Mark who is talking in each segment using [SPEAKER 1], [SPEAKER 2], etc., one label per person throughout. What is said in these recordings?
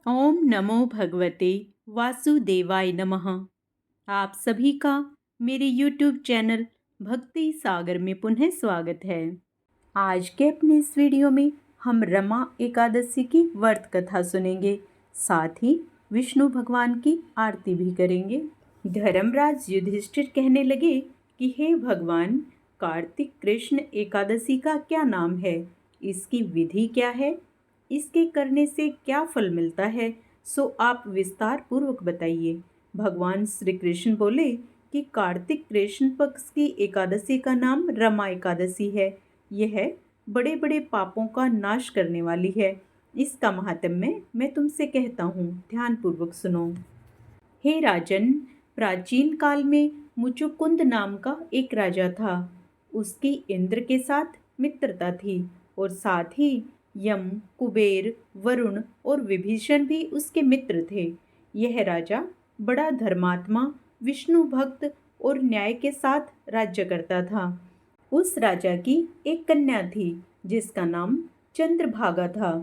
[SPEAKER 1] ओम नमो भगवते वासुदेवाय नमः। आप सभी का मेरे YouTube चैनल भक्ति सागर में पुनः स्वागत है। आज के अपने इस वीडियो में हम रमा एकादशी की व्रत कथा सुनेंगे, साथ ही विष्णु भगवान की आरती भी करेंगे। धर्मराज युधिष्ठिर कहने लगे कि हे भगवान, कार्तिक कृष्ण एकादशी का क्या नाम है, इसकी विधि क्या है, इसके करने से क्या फल मिलता है, सो आप विस्तार पूर्वक बताइए। भगवान श्री कृष्ण बोले कि कार्तिक कृष्ण पक्ष की एकादशी का नाम रमा एकादशी है। यह बड़े बड़े पापों का नाश करने वाली है। इसका महात्म्य मैं तुमसे कहता हूँ, ध्यान पूर्वक सुनो। हे राजन, प्राचीन काल में मुचुकुंद नाम का एक राजा था। उसकी इंद्र के साथ मित्रता थी और साथ ही यम, कुबेर, वरुण और विभीषण भी उसके मित्र थे। यह राजा बड़ा धर्मात्मा, विष्णु भक्त और न्याय के साथ राज्य करता था। उस राजा की एक कन्या थी जिसका नाम चंद्रभागा था।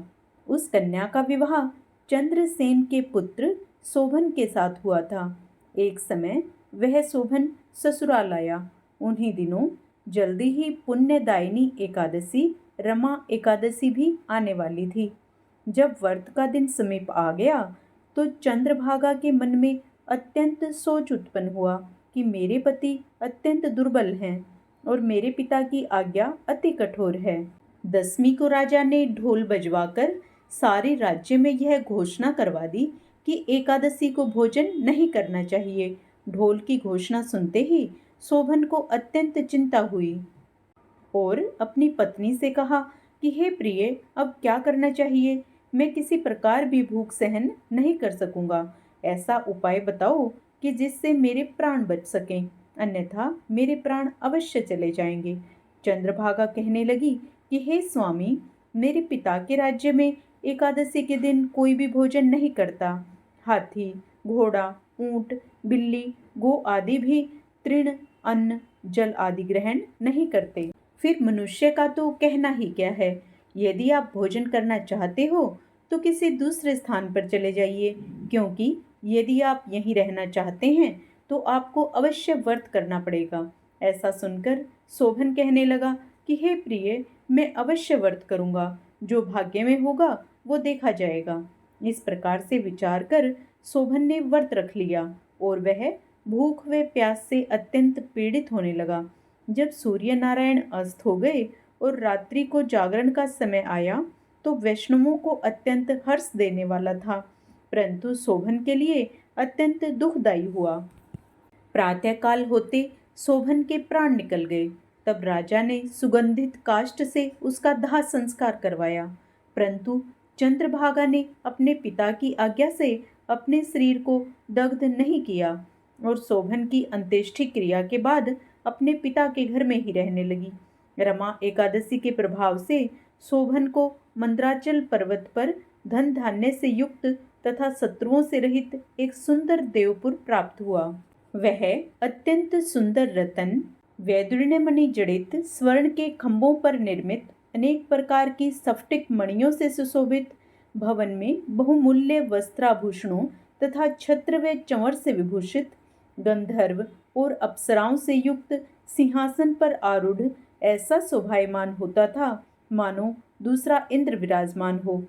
[SPEAKER 1] उस कन्या का विवाह चंद्रसेन के पुत्र शोभन के साथ हुआ था। एक समय वह शोभन ससुराल आया। उन्हीं दिनों जल्दी ही पुण्यदायिनी एकादशी रमा एकादशी भी आने वाली थी। जब व्रत का दिन समीप आ गया तो चंद्रभागा के मन में अत्यंत सोच उत्पन्न हुआ कि मेरे पति अत्यंत दुर्बल हैं और मेरे पिता की आज्ञा अति कठोर है। दसवीं को राजा ने ढोल बजवाकर सारे राज्य में यह घोषणा करवा दी कि एकादशी को भोजन नहीं करना चाहिए। ढोल की घोषणा सुनते ही शोभन को अत्यंत चिंता हुई और अपनी पत्नी से कहा कि हे प्रिय, अब क्या करना चाहिए? मैं किसी प्रकार भी भूख सहन नहीं कर सकूंगा। ऐसा उपाय बताओ कि जिससे मेरे प्राण बच सकें, अन्यथा मेरे प्राण अवश्य चले जाएंगे। चंद्रभागा कहने लगी कि हे स्वामी, मेरे पिता के राज्य में एकादशी के दिन कोई भी भोजन नहीं करता। हाथी, घोड़ा, ऊंट, बिल्ली, गो आदि भी तृण, अन्न, जल आदि ग्रहण नहीं करते। फिर मनुष्य का तो कहना ही क्या है। यदि आप भोजन करना चाहते हो तो किसी दूसरे स्थान पर चले जाइए, क्योंकि यदि आप यहीं रहना चाहते हैं तो आपको अवश्य व्रत करना पड़ेगा। ऐसा सुनकर शोभन कहने लगा कि हे प्रिय, मैं अवश्य व्रत करूंगा। जो भाग्य में होगा वो देखा जाएगा। इस प्रकार से विचार कर शोभन ने व्रत रख लिया और वह भूख व प्यास से अत्यंत पीड़ित होने लगा। जब सूर्य नारायण अस्त हो गए और रात्रि को जागरण का समय आया तो वैष्णवों को अत्यंत हर्ष देने वाला था, परंतु शोभन के लिए अत्यंत दुखदायी हुआ। प्रातःकाल होते शोभन के प्राण निकल गए। तब राजा ने सुगंधित काष्ठ से उसका दाह संस्कार करवाया, परंतु चंद्रभागा ने अपने पिता की आज्ञा से अपने शरीर को दग्ध नहीं किया और शोभन की अंत्येष्टि क्रिया के बाद अपने पिता के घर में ही रहने लगी। रमा एकादशी के प्रभाव से शोभन को मंद्राचल पर्वत पर धन धान्य से युक्त तथा शत्रुओं से रहित एक सुंदर देवपुर प्राप्त हुआ। वह अत्यंत सुंदर रतन, वैदुर्ण्यमणि जड़ित स्वर्ण के खंभों पर निर्मित अनेक प्रकार की स्फटिक मणियों से सुशोभित भवन में बहुमूल्य वस्त्राभूषणों तथा छत्र व चंवर से विभूषित गंधर्व और अप्सराओं से युक्त सिंहासन पर आरूढ़ ऐसा शोभायमान होता था मानो दूसरा इंद्र विराजमान हो।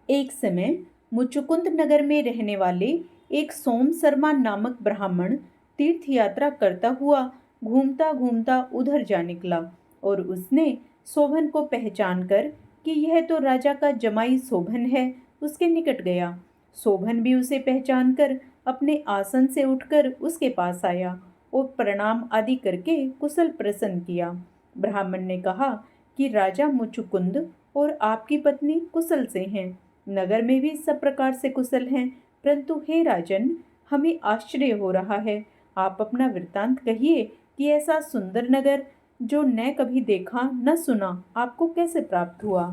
[SPEAKER 1] एक समय मुचुकुंद नगर में रहने वाले एक सोम शर्मा नामक ब्राह्मण तीर्थ यात्रा करता हुआ घूमता घूमता उधर जा निकला और उसने शोभन को पहचान कर कि यह तो राजा का जमाई शोभन है, उसके निकट गया। शोभन भी उसे पहचान कर अपने आसन से उठकर उसके पास आया और प्रणाम आदि करके कुशल प्रसन्न किया। ब्राह्मण ने कहा कि राजा मुचुकुंद और आपकी पत्नी कुशल से हैं। नगर में भी सब प्रकार से कुशल हैं, परंतु हे राजन, हमें आश्चर्य हो रहा है। आप अपना वृत्तांत कहिए कि ऐसा सुंदर नगर जो न कभी देखा न सुना आपको कैसे प्राप्त हुआ।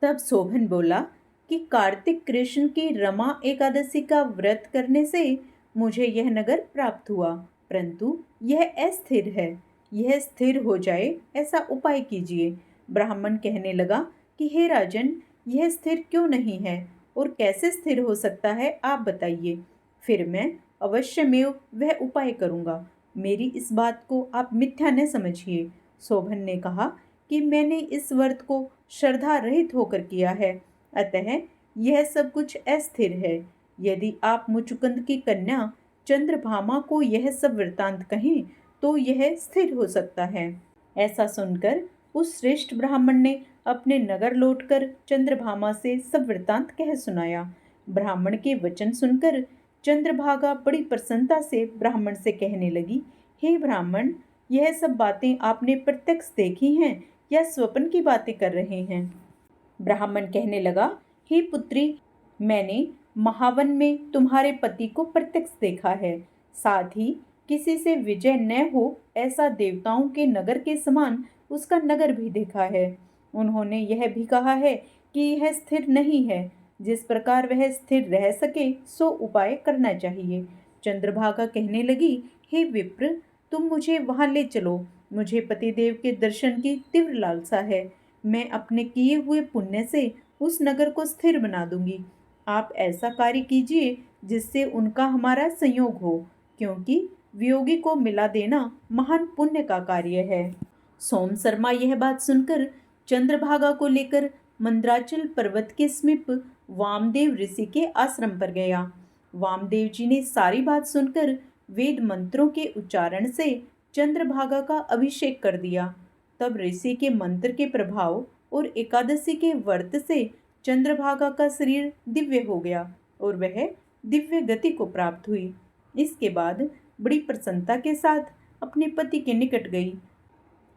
[SPEAKER 1] तब शोभन बोला कि कार्तिक कृष्ण की रमा एकादशी का व्रत करने से मुझे यह नगर प्राप्त हुआ, परंतु यह अस्थिर है। यह स्थिर हो जाए ऐसा उपाय कीजिए। ब्राह्मण कहने लगा कि हे राजन, यह स्थिर क्यों नहीं है और कैसे स्थिर हो सकता है, आप बताइए। फिर मैं अवश्यमेव वह उपाय करूँगा। मेरी इस बात को आप मिथ्या न समझिए। शोभन ने कहा कि मैंने इस व्रत को श्रद्धा रहित होकर किया है, अतः यह सब कुछ अस्थिर है। यदि आप मुचुकुंद की कन्या चंद्रभामा को यह सब वृतांत कहें तो यह स्थिर हो सकता है। ऐसा सुनकर उस श्रेष्ठ ब्राह्मण ने अपने नगर लौटकर चंद्रभामा से सब वृतांत कह सुनाया। ब्राह्मण के वचन सुनकर चंद्रभागा बड़ी प्रसन्नता से ब्राह्मण से कहने लगी, हे ब्राह्मण, यह सब बातें आपने प्रत्यक्ष देखी हैं या स्वप्न की बातें कर रहे हैं? ब्राह्मण कहने लगा, हे पुत्री, मैंने महावन में तुम्हारे पति को प्रत्यक्ष देखा है, साथ ही किसी से विजय न हो ऐसा देवताओं के नगर के समान उसका नगर भी देखा है। उन्होंने यह भी कहा है कि यह स्थिर नहीं है। जिस प्रकार वह स्थिर रह सके सो उपाय करना चाहिए। चंद्रभागा कहने लगी, हे विप्र, तुम मुझे वहां ले चलो। मुझे पतिदेव के दर्शन की तीव्र लालसा है। मैं अपने किए हुए पुण्य से उस नगर को स्थिर बना दूंगी। आप ऐसा कार्य कीजिए जिससे उनका हमारा संयोग हो, क्योंकि वियोगी को मिला देना महान पुण्य का कार्य है। सोम शर्मा यह बात सुनकर चंद्रभागा को लेकर मंद्राचल पर्वत के समीप वामदेव ऋषि के आश्रम पर गया। वामदेव जी ने सारी बात सुनकर वेद मंत्रों के उच्चारण से चंद्रभागा का अभिषेक कर दिया। तब ऋषि के मंत्र के प्रभाव और एकादशी के व्रत से चंद्रभागा का शरीर दिव्य हो गया और वह दिव्य गति को प्राप्त हुई। इसके बाद बड़ी प्रसन्नता के साथ अपने पति के निकट गई।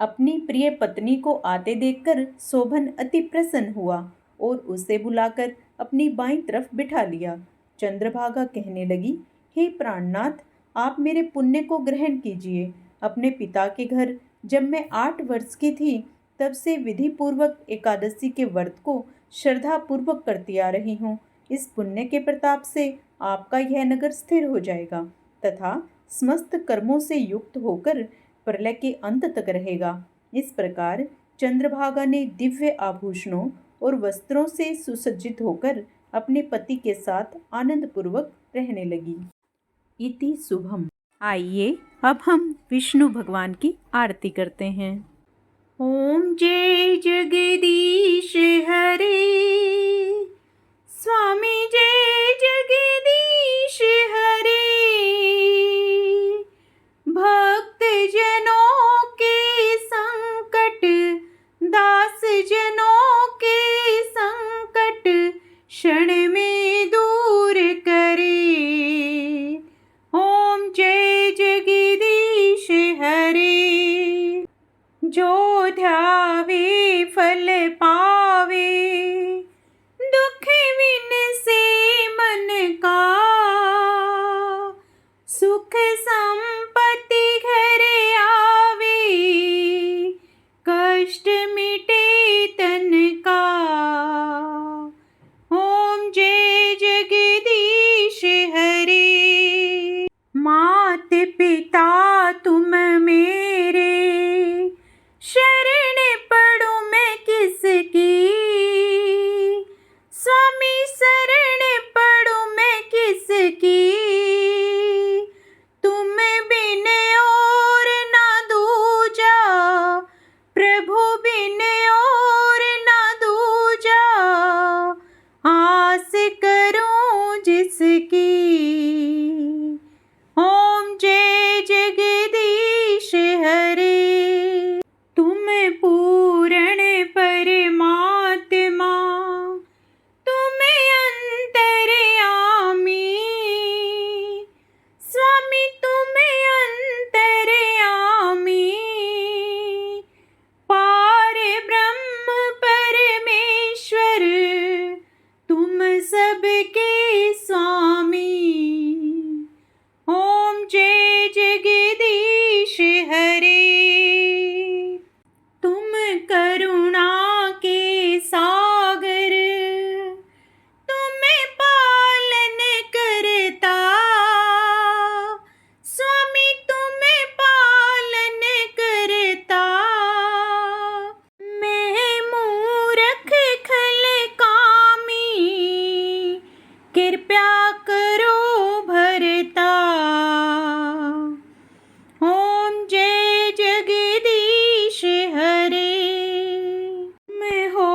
[SPEAKER 1] अपनी प्रिय पत्नी को आते देखकर शोभन अति प्रसन्न हुआ और उसे बुलाकर अपनी बाईं तरफ बिठा लिया। चंद्रभागा कहने लगी, हे प्राणनाथ, आप मेरे पुण्य को ग्रहण कीजिए। अपने पिता के घर जब मैं 8 वर्ष की थी तब से विधि पूर्वक एकादशी के व्रत को श्रद्धा पूर्वक करती आ रही हूँ। इस पुण्य के प्रताप से आपका यह नगर स्थिर हो जाएगा तथा समस्त कर्मों से युक्त होकर प्रलय के अंत तक रहेगा। इस प्रकार चंद्रभागा ने दिव्य आभूषणों और वस्त्रों से सुसज्जित होकर अपने पति के साथ आनंद पूर्वक रहने लगी। इति शुभम। आइए अब हम विष्णु भगवान की आरती करते हैं। ओम जय जगदीश हरे, स्वामी जय जगदीश हरे। भक्त जनों के संकट, दास जनों के संकट क्षण में दूर करे। ओम जय जगदीश हरे। जो ध्यावे फल पावे, दुख विन से मन का। सुख संपत्ति घर आवे, कष्ट मिटे तन का। ओम जय जगदीश हरे। मात पिता तुम मेरे, शरण पड़ूं मैं किसकी। स्वामी शरण पड़ूं मैं किसकी। तुम बिन और ना दूजा, प्रभु बिन और ना दूजा। आस करूं जिसकी। ओम जय जगदीश हरे। तुम पूर्ण परमात्मा, तुम अंतर्यामी। स्वामी तुम अंतर्यामी। पार ब्रह्म परमेश्वर, तुम सबके स्वामी। कृपया करो भरता। ओम जय जगदीश हरे। मैं हो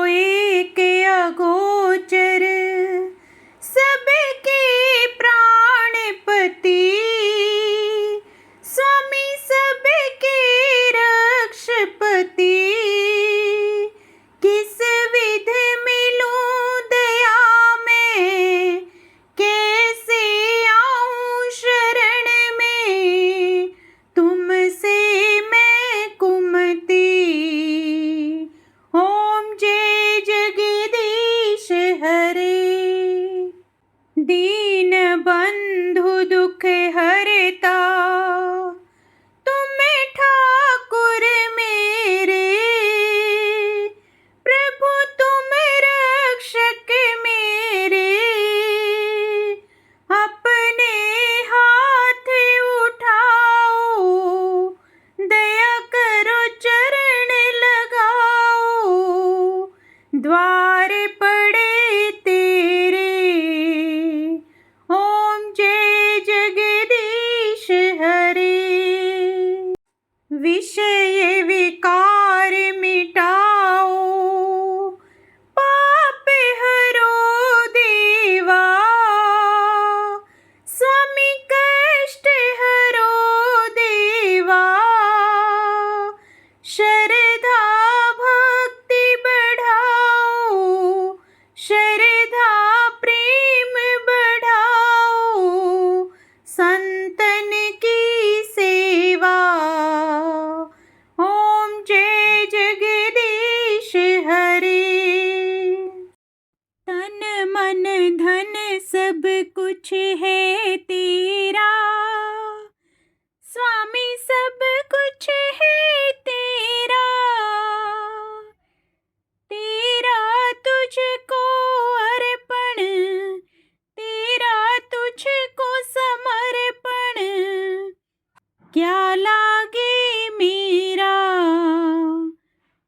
[SPEAKER 1] एक अगोचर सबके प्राणपति। स्वामी सबके रक्षपति। किस विध मिलूं दया में, कैसे आऊं शरण में, तुमसे मैं कुमति। ओम जय जगदीश हरे। दीन बंधु दुख हरता, तुम ठाकुर मेरे। प्रभु तुम रक्षक मेरे। अपने हाथ उठाओ, दया करो चरण लगाओ। द्वार पड़े तेरे। ओम जय जगदीश हरे। विषय विकार मिटाओ, पाप हरो देवा। स्वामी कष्ट हरो देवा। श्रद्धा भक्ति बढ़ाओ, श्रद्धा प्रेम बढ़ाओ। संतन की सेवा। ओम जय जगदीश हरे। तन मन धन सब कुछ है तेरा। स्वामी सब कुछ है तेरा। तेरा तुझको अर्पण, तेरा तुझको समर्पण। क्या लागे मेरा।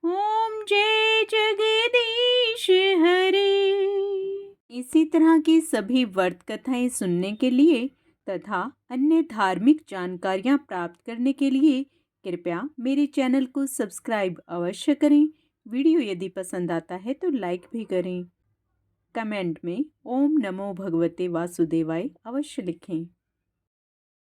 [SPEAKER 1] ओम जय जगदीश हरे। इसी तरह की सभी व्रत कथाएं सुनने के लिए तथा अन्य धार्मिक जानकारियां प्राप्त करने के लिए कृपया मेरे चैनल को सब्सक्राइब अवश्य करें। वीडियो यदि पसंद आता है तो लाइक भी करें। कमेंट में ओम नमो भगवते वासुदेवाय अवश्य लिखें।